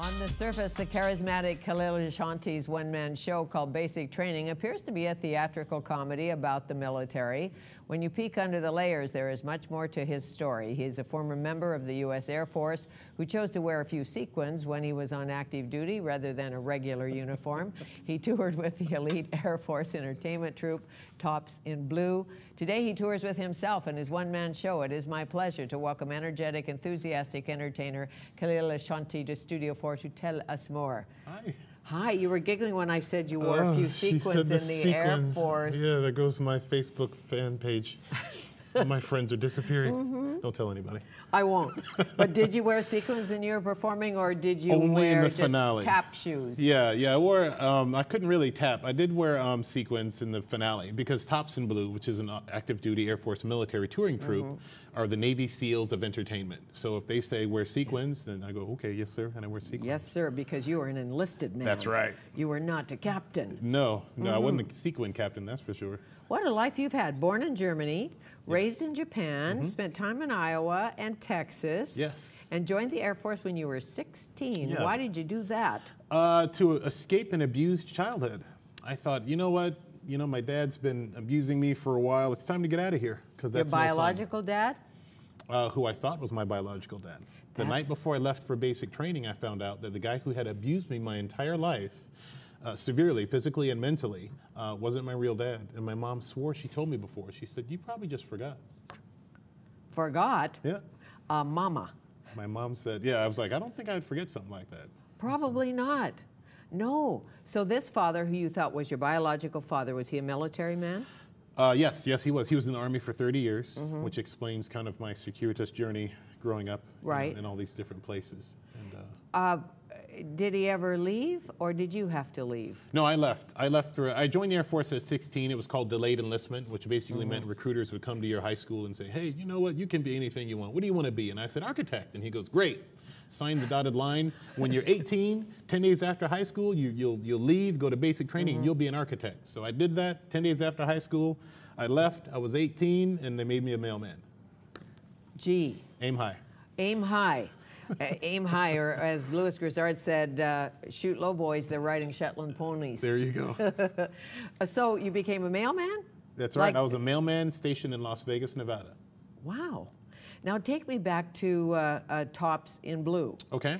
On the surface, the charismatic Kahlil Ashanti's one-man show called Basic Training appears to be a theatrical comedy about the military. When you peek under the layers, there is much more to his story. He is a former member of the U.S. Air Force who chose to wear a few sequins when he was on active duty rather than a regular uniform. He toured with the elite Air Force entertainment troupe, Tops in Blue. Today he tours with himself in his one-man show. It is my pleasure to welcome energetic, enthusiastic entertainer Kahlil Ashanti to Studio 4 to tell us more. Hi. Hi, you were giggling when I said you wore a few sequins in the Air Force. Yeah, there goes my Facebook fan page. My friends are disappearing. Don't tell anybody. I won't. But did you wear sequins when you were performing, or did you Only wear in the just finale. tap shoes? Yeah, I wore, I couldn't really tap. I did wear sequins in the finale because Tops in Blue, which is an active duty Air Force military touring troupe, are the Navy SEALs of entertainment. So if they say wear sequins, then I go, okay, yes, sir, and I wear sequins. Yes, sir, because you were an enlisted man. That's right. You were not a captain. No, I wasn't a sequin captain, that's for sure. What a life you've had. Born in Germany, raised in Japan, spent time in Iowa and Texas. Yes. And joined the Air Force when you were 16. Yeah. Why did you do that? To escape an abused childhood. I thought, you know what? You know, my dad's been abusing me for a while. It's time to get out of here. Because that's Your biological dad? Who I thought was my biological dad. The night before I left for basic training, I found out that the guy who had abused me my entire life, severely, physically and mentally, wasn't my real dad. And my mom swore she told me before. She said, you probably just forgot. Forgot? Yeah. Mama. My mom said, yeah, I was like, I don't think I'd forget something like that. Probably not. No. So this father who you thought was your biological father, was he a military man? Yes, he was. He was in the Army for 30 years, which explains kind of my circuitous journey growing up in all these different places. And, did he ever leave, or did you have to leave? No, I left. I joined the Air Force at 16. It was called delayed enlistment, which basically meant recruiters would come to your high school and say, hey, you know what? You can be anything you want. What do you want to be? And I said, architect. And he goes, great. Sign the dotted line. When you're 18, 10 days after high school, you'll leave, go to basic training, and you'll be an architect. So I did that 10 days after high school. I left. I was 18, and they made me a mailman. Gee. Aim high. Aim high. Aim high, or as Louis Grizzard said, shoot low, boys, they're riding Shetland ponies. There you go. So you became a mailman? That's right. I was a mailman stationed in Las Vegas, Nevada. Wow. Now take me back to Tops in Blue. Okay.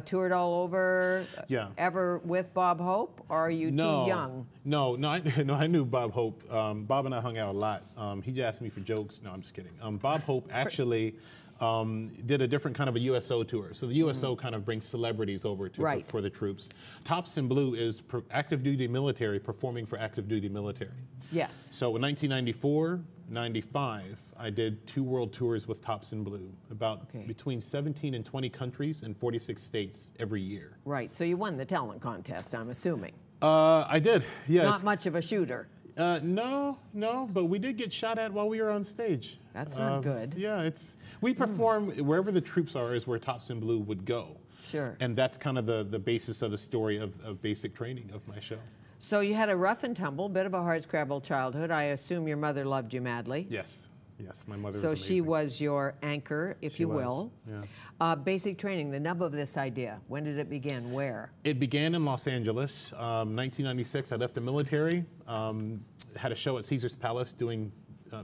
Toured all over. Yeah. Ever with Bob Hope, or are you too young? No, I knew Bob Hope. Bob and I hung out a lot. He asked me for jokes. No, I'm just kidding. Bob Hope actually did a different kind of a USO tour. So the USO kind of brings celebrities over to for the troops. Tops in Blue is active duty military performing for active duty military. Yes. So in 1994, 95, I did 2 world tours with Tops in Blue, about between 17 and 20 countries and 46 states every year. Right, so you won the talent contest, I'm assuming. I did, yes. Not much of a shooter. No, but we did get shot at while we were on stage. That's not good. Yeah, we perform wherever the troops are is where Tops in Blue would go. Sure. And that's kind of the basis of the story of basic training of my show. So you had a rough and tumble, bit of a hardscrabble childhood. I assume your mother loved you madly. Yes, my mother was So amazing. She was your anchor, if you will. Yeah. Basic training, the nub of this idea, when did it begin, where? It began in Los Angeles. 1996, I left the military, had a show at Caesar's Palace doing,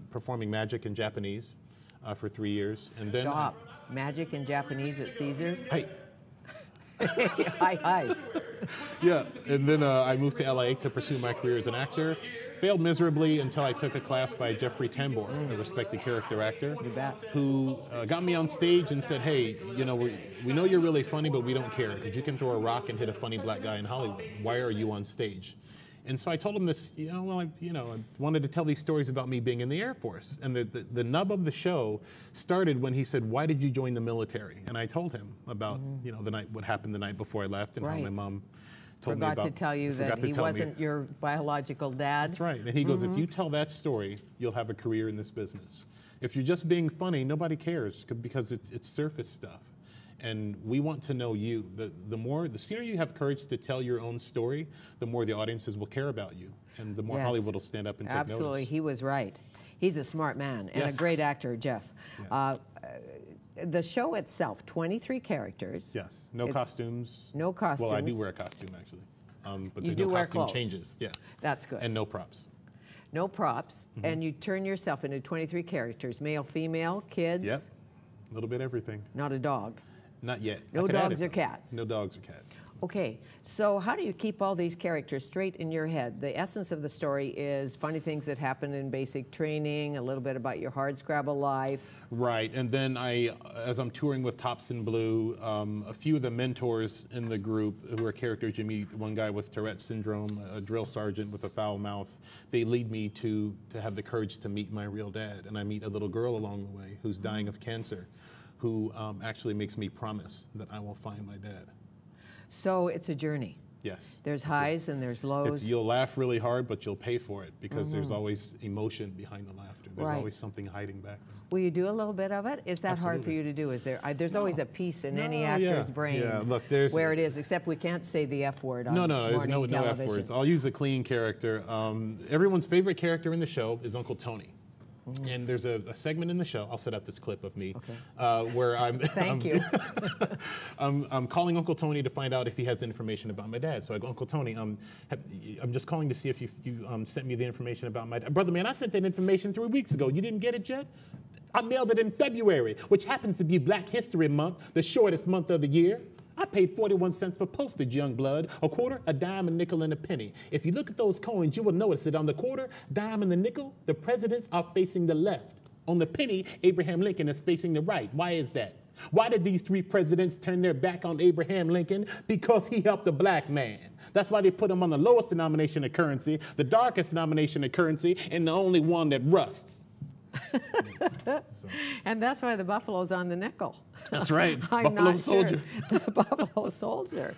performing magic in Japanese for 3 years. And Stop. Magic in Japanese at Caesar's? Hey. Hi. Yeah, and then I moved to LA to pursue my career as an actor. Failed miserably until I took a class by Jeffrey Tambor, a respected character actor, who got me on stage and said, hey, you know, we know you're really funny, but we don't care, because you can throw a rock and hit a funny black guy in Hollywood. Why are you on stage? And so I told him this, I wanted to tell these stories about me being in the Air Force. And the nub of the show started when he said, why did you join the military? And I told him about, what happened the night before I left and how my mom told me about. Forgot to tell you that he wasn't your biological dad. That's right. And he goes, if you tell that story, you'll have a career in this business. If you're just being funny, nobody cares because it's surface stuff. And we want to know you. The sooner you have courage to tell your own story, the more the audiences will care about you, and the more Hollywood will stand up and take notice. Absolutely, he was right. He's a smart man and a great actor, Jeff. Yeah. the show itself, 23 characters. Yes. No costumes. No costumes. Well, I do wear a costume, actually. But You there's do no wear costume clothes. changes. Yeah. That's good. And no props. No props. And you turn yourself into 23 characters, male, female, kids. Yep. A little bit everything. Not a dog. Not yet. No dogs or cats. No dogs or cats. Okay, so how do you keep all these characters straight in your head? The essence of the story is funny things that happen in basic training, a little bit about your hardscrabble life. Right, and then as I'm touring with Tops in Blue, a few of the mentors in the group who are characters you meet, one guy with Tourette syndrome, a drill sergeant with a foul mouth, they lead me to have the courage to meet my real dad. And I meet a little girl along the way who's dying of cancer, who actually makes me promise that I will find my dad. So it's a journey. Yes. There's highs and there's lows. You'll laugh really hard, but you'll pay for it because there's always emotion behind the laughter. There's always something hiding back there. Will you do a little bit of it? Is that hard for you to do? Is there? There's always a piece in any actor's brain where it is, except we can't say the F word on there's morning no F television. words. I'll use a clean character. Everyone's favorite character in the show is Uncle Tony. And there's a segment in the show, I'll set up this clip of me, where I'm Thank you. I'm calling Uncle Tony to find out if he has information about my dad. So I go, Uncle Tony, I'm just calling to see if you sent me the information about my dad. Brother, man, I sent that information 3 weeks ago. You didn't get it yet? I mailed it in February, which happens to be Black History Month, the shortest month of the year. I paid 41 cents for postage, young blood, a quarter, a dime, a nickel, and a penny. If you look at those coins, you will notice that on the quarter, dime, and the nickel, the presidents are facing the left. On the penny, Abraham Lincoln is facing the right. Why is that? Why did these three presidents turn their back on Abraham Lincoln? Because he helped a black man. That's why they put him on the lowest denomination of currency, the darkest denomination of currency, and the only one that rusts. And that's why the buffalo's on the nickel. That's right. I'm Buffalo not Soldier. Sure. The Buffalo Soldier.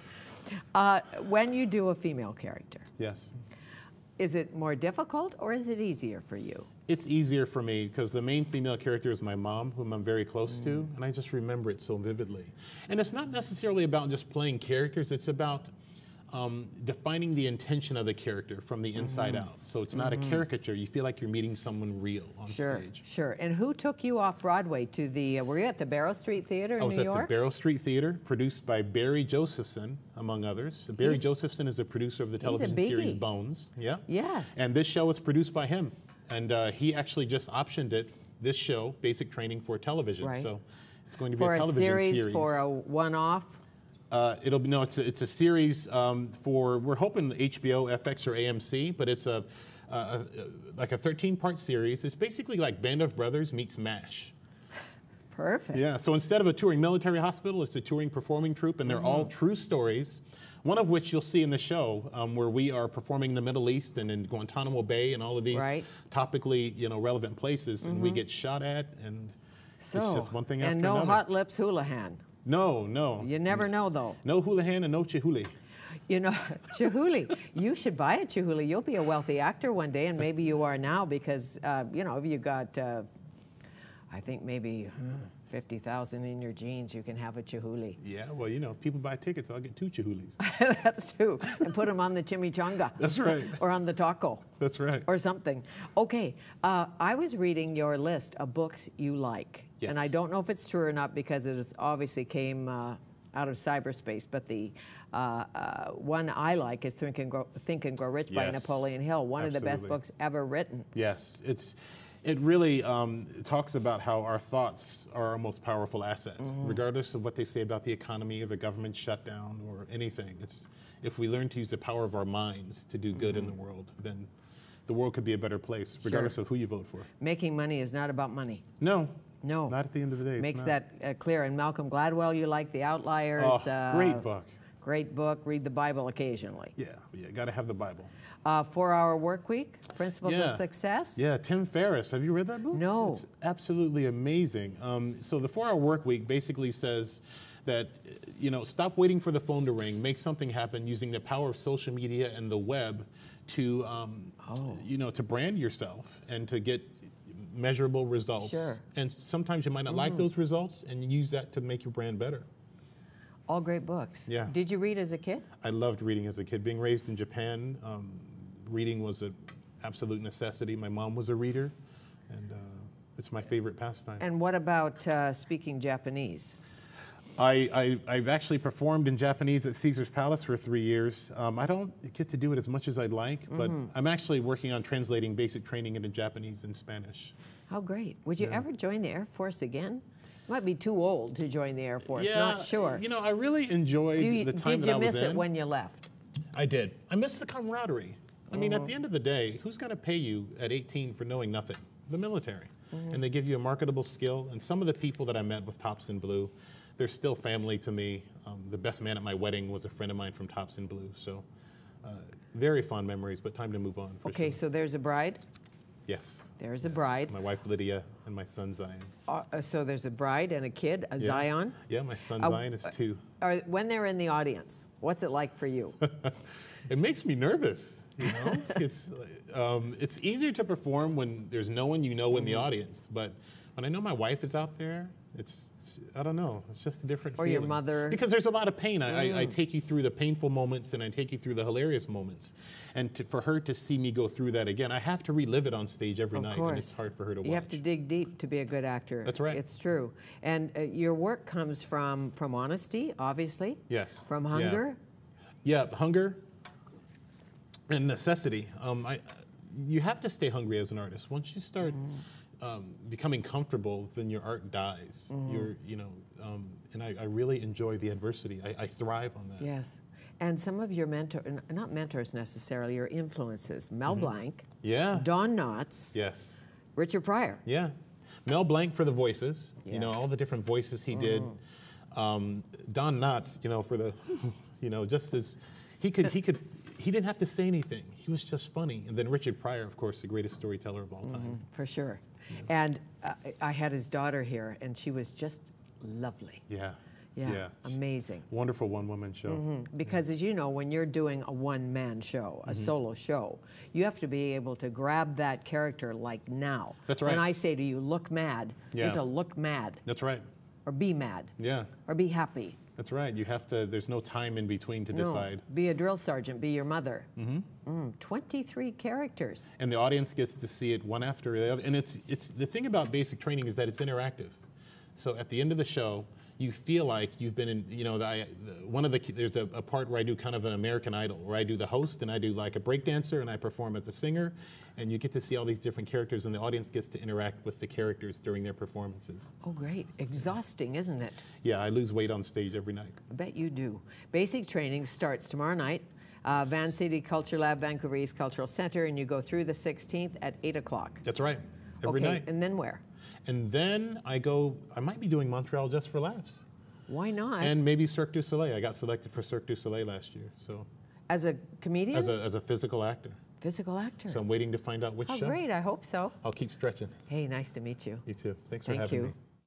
When you do a female character, Yes. is it more difficult or is it easier for you? It's easier for me because the main female character is my mom, whom I'm very close to, and I just remember it so vividly. And it's not necessarily about just playing characters, it's about defining the intention of the character from the inside out. So it's not a caricature. You feel like you're meeting someone real on stage. Sure. And who took you off Broadway to the, were you at the Barrow Street Theater in New York? I was at the Barrow Street Theater, produced by Barry Josephson, among others. Barry Josephson is a producer of the television series Bones. Yeah. Yes. And this show was produced by him. And he actually just optioned it, this show, Basic Training for Television. Right. So it's going to be a television series. For a one-off? It'll be, no, it's a series for, we're hoping HBO, FX, or AMC, but it's like a 13-part series. It's basically like Band of Brothers meets MASH. Perfect. Yeah, so instead of a touring military hospital, it's a touring performing troupe, and they're all true stories, one of which you'll see in the show, where we are performing in the Middle East and in Guantanamo Bay and all of these topically, relevant places, and we get shot at, and it's just one thing after another. And no Hot Lips Houlihan. No. You never know, though. No Houlihan and no Chihuly. Chihuly. You should buy a Chihuly. You'll be a wealthy actor one day, and maybe you are now because, if you got, I think maybe 50,000 in your jeans, you can have a Chihuly. Yeah, well, people buy tickets, I'll get 2 Chihulis. That's true. And put them on the chimichanga. That's right. Or on the taco. That's right. Or something. Okay, I was reading your list of books you like. Yes. And I don't know if it's true or not because it obviously came out of cyberspace, but the one I like is Think and Grow Rich by Napoleon Hill, one of the best books ever written. Yes, it really talks about how our thoughts are our most powerful asset, regardless of what they say about the economy or the government shutdown or anything. If we learn to use the power of our minds to do good in the world, then the world could be a better place, regardless of who you vote for. Making money is not about money. No. No. Not at the end of the day. Makes that clear. And Malcolm Gladwell, you like The Outliers. Oh, great book. Great book. Read the Bible occasionally. Yeah, got to have the Bible. 4-Hour Work Week, Principles of Success. Yeah, Tim Ferriss. Have you read that book? No. It's absolutely amazing. So the 4-Hour Work Week basically says that, stop waiting for the phone to ring. Make something happen using the power of social media and the web to, to brand yourself and to get measurable results. Sure. And sometimes you might not like those results, and you use that to make your brand better. All great books. Yeah. Did you read as a kid? I loved reading as a kid. Being raised in Japan, reading was an absolute necessity. My mom was a reader, and It's my favorite pastime. And what about speaking Japanese? I've actually performed in Japanese at Caesar's Palace for 3 years. I don't get to do it as much as I'd like, but I'm actually working on translating basic training into Japanese and Spanish. How great. Would you ever join the Air Force again? You might be too old to join the Air Force, Yeah, not sure. You know, I really enjoyed the time that I was in. Did you miss it when you left? I did. I missed the camaraderie. I mean, at the end of the day, who's going to pay you at 18 for knowing nothing? The military. And they give you a marketable skill. And some of the people that I met with Tops in Blue, they're still family to me. The best man at my wedding was a friend of mine from Tops in Blue. So very fond memories, but time to move on. Okay, so there's a bride? Yes. There's a bride. My wife Lydia and my son Zion. So there's a bride and a kid, Zion? Yeah, my son Zion is 2. When they're in the audience, what's it like for you? It makes me nervous. You know, it's easier to perform when there's no one you know in the audience. But when I know my wife is out there, I don't know. It's just a different feeling. Or your mother. Because there's a lot of pain. I take you through the painful moments and I take you through the hilarious moments. And for her to see me go through that again, I have to relive it on stage every night. And it's hard for her to watch. You have to dig deep to be a good actor. That's right. It's true. And your work comes from honesty, obviously. Yes. From hunger. Yeah, hunger and necessity. You have to stay hungry as an artist. Once you start becoming comfortable, then your art dies. And I really enjoy the adversity. I thrive on that. Yes. And some of your not mentors necessarily, your influences, Mel Blanc, Don Knotts, Richard Pryor. Yeah. Mel Blanc for the voices, you know, all the different voices he did. Don Knotts, you know, for the, you know, just as he didn't have to say anything. He was just funny. And then Richard Pryor, of course, the greatest storyteller of all time. For sure. And I had his daughter here, and she was just lovely. Yeah. Amazing. Wonderful one-woman show. Because as you know, when you're doing a one-man show, a solo show, you have to be able to grab that character like now. That's right. When I say to you, look mad, you have to look mad. That's right. Or be mad. Yeah. Or be happy. That's right. You have to, there's no time in between to decide. Be a drill sergeant, be your mother. 23 characters. And the audience gets to see it one after the other. And it's the thing about basic training is that it's interactive. So at the end of the show, you feel like you've been in, you know, there's a part where I do kind of an American Idol, where I do the host and I do like a breakdancer and I perform as a singer, and you get to see all these different characters and the audience gets to interact with the characters during their performances. Oh, great. Exhausting, isn't it? Yeah, I lose weight on stage every night. I bet you do. Basic training starts tomorrow night, Van City Culture Lab, Vancouver East Cultural Center, and you go through the 16th at 8 o'clock. That's right, every night. And then where? And then I might be doing Montreal just for laughs. Why not? And maybe Cirque du Soleil. I got selected for Cirque du Soleil last year. So. As a comedian? As a physical actor. Physical actor. So I'm waiting to find out which show. Oh, great. I hope so. I'll keep stretching. Hey, nice to meet you. You too. Thanks for having me.